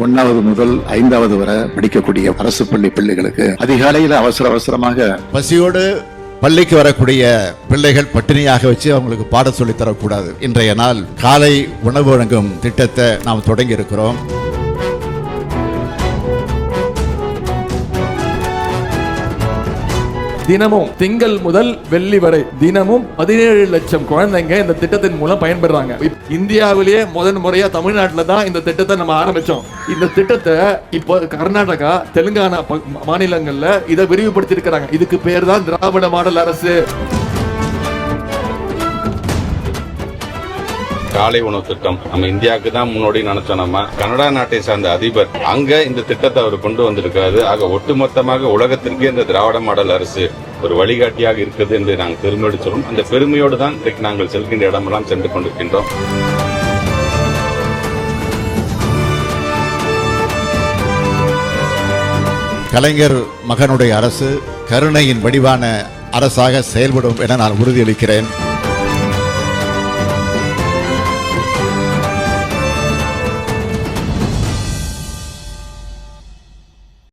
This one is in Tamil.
1வது முதல் 5வது வரை படிக்கக்கூடிய அரசு பள்ளி பிள்ளைகளுக்கு அதிகாலையில் அவசரமாக பசியோடு பள்ளிக்கு வரக்கூடிய பிள்ளைகள் பட்டினியாக வச்சு அவங்களுக்கு பாடம் சொல்லித் தரக்கூடாது. இன்றைய நாள் காலை உணவு வழங்கும் திட்டத்தை நாம் தொடங்கி இருக்கிறோம். தினமும் திங்கள் முதல் வெள்ளி வரை தினமும் 17 லட்சம் குழந்தைங்க இந்த திட்டத்தின் மூலம் பயன்பெறாங்க. இந்தியாவிலேயே முதல் முறையா தமிழ்நாட்டில தான் இந்த திட்டத்தை நம்ம ஆரம்பிச்சோம். இந்த திட்டத்தை இப்போ கர்நாடகா, தெலுங்கானா மாநிலங்கள்ல இதை விரிவுபடுத்தி இருக்கிறாங்க. இதுக்கு பேர் தான் திராவிட மாடல் அரசு. காலை உணவு திட்டம் நம்ம இந்தியாவுக்கு தான் முன்னோடி நினைச்சோம். நம்ம கனடா நாட்டை சார்ந்த அதிபர் அங்க இந்த திட்டத்தை அவர் கொண்டு வந்திருக்காரு. ஆக ஒட்டுமொத்தமாக உலகத்திற்கே இந்த திராவிட மாடல் அரசு ஒரு வழிகாட்டியாக இருக்குது என்று நாங்கள் பெருமையோடு சொல்றோம். அந்த பெருமையோடு தான் இன்றைக்கு நாங்கள் செல்கின்ற இடமெல்லாம் சென்று கொண்டிருக்கின்றோம். கலைஞர் மகனுடைய அரசு கருணையின் வடிவான அரசாக செயல்படும் என நான் உறுதியளிக்கிறேன்.